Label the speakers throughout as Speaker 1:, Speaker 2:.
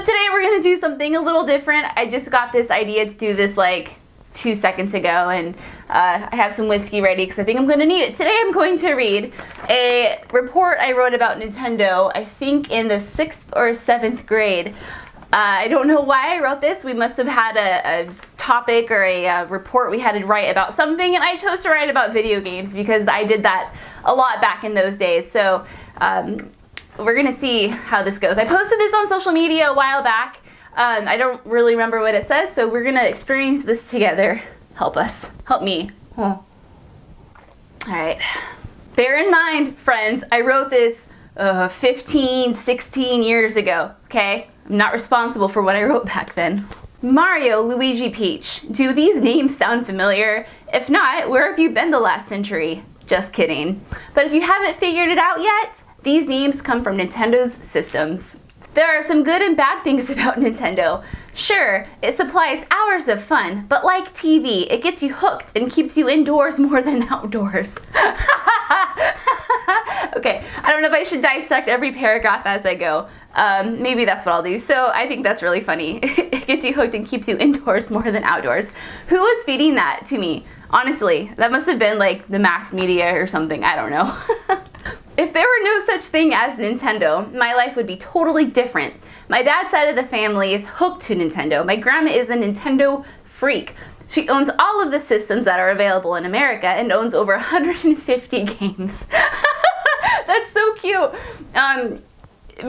Speaker 1: today we're gonna do something a little different. I just got this idea to do this like 2 seconds ago, and I have some whiskey ready because I think I'm gonna need it. Today I'm going to read a report I wrote about Nintendo, I think in the 6th or 7th grade. I don't know why I wrote this. We must have had a topic or a report we had to write about something, and I chose to write about video games because I did that a lot back in those days. So we're gonna see how this goes. I posted this on social media a while back. I don't really remember what it says, so we're gonna experience this together. Help us. Help me. All right. Bear in mind, friends, I wrote this 15, 16 years ago, okay? I'm not responsible for what I wrote back then. Mario, Luigi, Peach. Do these names sound familiar? If not, where have you been the last century? Just kidding. But if you haven't figured it out yet, these names come from Nintendo's systems. There are some good and bad things about Nintendo. Sure, it supplies hours of fun, but like TV, it gets you hooked and keeps you indoors more than outdoors. Okay, I don't know if I should dissect every paragraph as I go. Maybe that's what I'll do. So I think that's really funny. It gets you hooked and keeps you indoors more than outdoors. Who was feeding that to me? Honestly, that must have been like the mass media or something. I don't know. If there were no such thing as Nintendo, my life would be totally different. My dad's side of the family is hooked to Nintendo. My grandma is a Nintendo freak. She owns all of the systems that are available in America and owns over 150 games. That's so cute.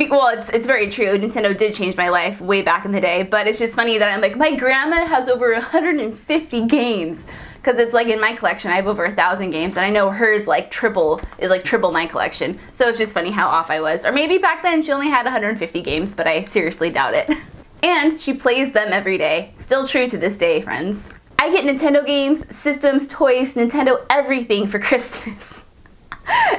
Speaker 1: Well, it's very true. Nintendo did change my life way back in the day, but it's just funny that I'm like, my grandma has over 150 games. Because it's like in my collection, I have over 1,000 games, and I know hers is like triple my collection. So it's just funny how off I was. Or maybe back then she only had 150 games, but I seriously doubt it. And she plays them every day. Still true to this day, friends. I get Nintendo games, systems, toys, Nintendo everything for Christmas.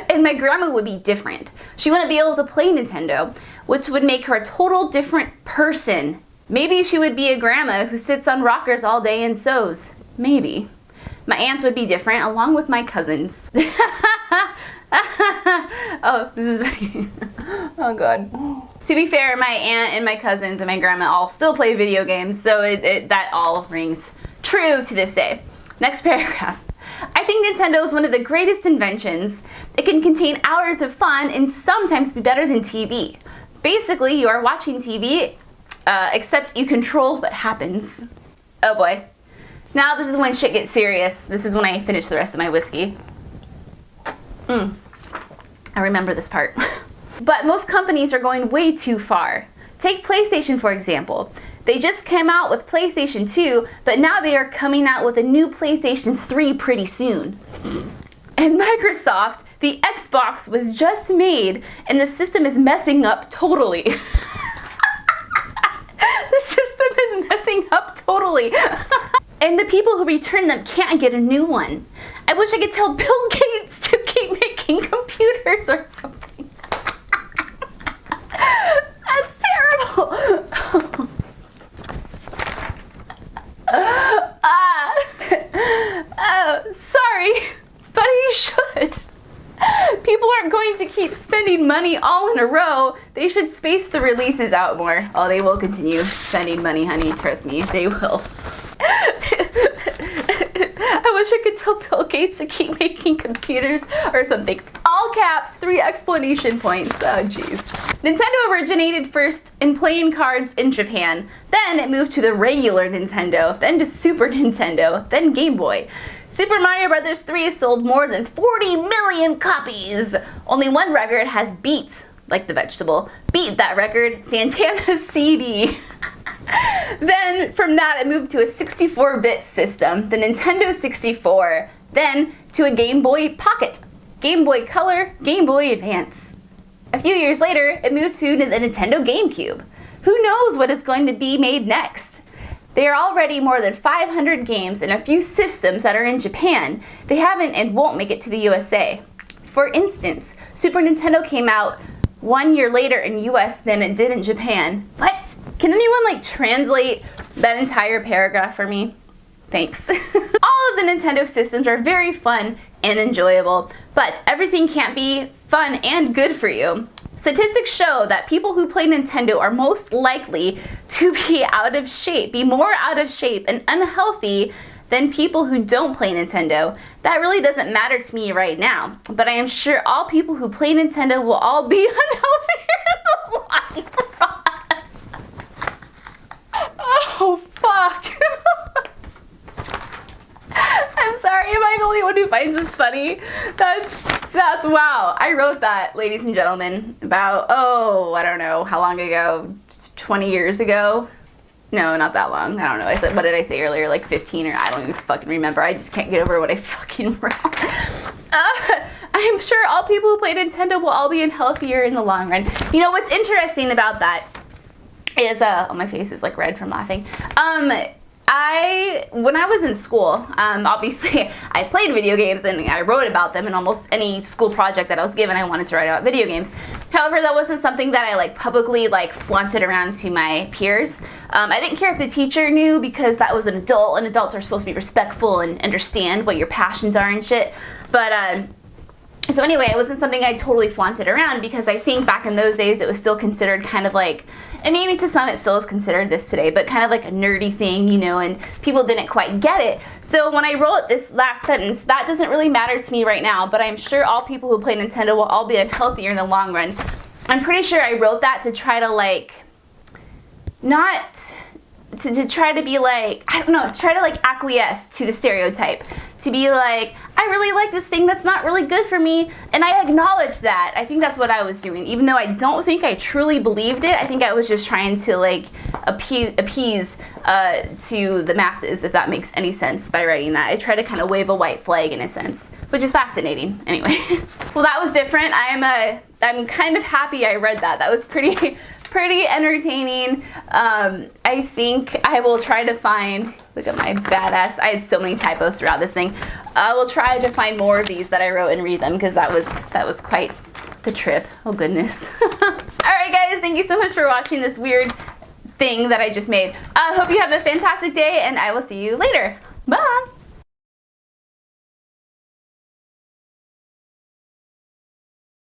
Speaker 1: And my grandma would be different. She wouldn't be able to play Nintendo, which would make her a total different person. Maybe she would be a grandma who sits on rockers all day and sews. Maybe. My aunts would be different, along with my cousins. Oh, this is funny. Oh, God. To be fair, my aunt and my cousins and my grandma all still play video games, so that all rings true to this day. Next paragraph. I think Nintendo is one of the greatest inventions. It can contain hours of fun and sometimes be better than TV. Basically, you are watching TV, except you control what happens. Oh, boy. Now this is when shit gets serious. This is when I finish the rest of my whiskey. I remember this part. But most companies are going way too far. Take PlayStation, for example. They just came out with PlayStation 2, but now they are coming out with a new PlayStation 3 pretty soon. And Microsoft, the Xbox was just made, and the system is messing up totally. The system is messing up totally. And the people who return them can't get a new one. I wish I could tell Bill Gates to keep making computers or something. That's terrible. Sorry, but you should. People aren't going to keep spending money all in a row. They should space the releases out more. Oh, they will continue spending money, honey. Trust me, they will. I wish I could tell Bill Gates to keep making computers or something. All caps, 3 exclamation points. Oh, jeez. Nintendo originated first in playing cards in Japan. Then it moved to the regular Nintendo, then to Super Nintendo, then Game Boy. Super Mario Bros. 3 sold more than 40 million copies. Only one record has beat, like the vegetable, beat that record, Santana's CD. Then from that it moved to a 64-bit system, the Nintendo 64, then to a Game Boy Pocket, Game Boy Color, Game Boy Advance. A few years later it moved to the Nintendo GameCube. Who knows what is going to be made next? There are already more than 500 games and a few systems that are in Japan. They haven't and won't make it to the USA. For instance, Super Nintendo came out 1 year later in US than it did in Japan. What? Can anyone translate that entire paragraph for me? Thanks. All of the Nintendo systems are very fun and enjoyable, but everything can't be fun and good for you. Statistics show that people who play Nintendo are most likely to be more out of shape and unhealthy than people who don't play Nintendo. That really doesn't matter to me right now, but I am sure all people who play Nintendo will all be unhealthier in the long run. Oh, fuck. I'm sorry, am I the only one who finds this funny? That's wow. I wrote that, ladies and gentlemen, about, I don't know, how long ago? 20 years ago? No, not that long. I don't know. What did I say earlier? Like 15 or I don't even fucking remember. I just can't get over what I fucking wrote. I'm sure all people who play Nintendo will all be unhealthier in the long run. You know what's interesting about that is, my face is like red from laughing. When I was in school, obviously I played video games and I wrote about them in almost any school project that I was given. I wanted to write about video games. However, that wasn't something that I publicly flaunted around to my peers. I didn't care if the teacher knew because that was an adult and adults are supposed to be respectful and understand what your passions are and shit. But so anyway, it wasn't something I totally flaunted around because I think back in those days it was still considered kind of and maybe to some it still is considered this today, but kind of like a nerdy thing, you know, and people didn't quite get it. So when I wrote this last sentence, that doesn't really matter to me right now, but I'm sure all people who play Nintendo will all be unhealthier in the long run. I'm pretty sure I wrote that to try to to try to be to try to acquiesce to the stereotype. To be I really like this thing that's not really good for me, and I acknowledge that. I think that's what I was doing. Even though I don't think I truly believed it, I think I was just trying to appease to the masses, if that makes any sense, by writing that. I try to kind of wave a white flag in a sense, which is fascinating. Anyway, well, that was different. I'm kind of happy I read that. That was pretty entertaining. I think I will try to find, look at my badass, I had so many typos throughout this thing. I will try to find more of these that I wrote and read them because that was quite the trip. Oh goodness. Alright guys, thank you so much for watching this weird thing that I just made. I hope you have a fantastic day and I will see you later.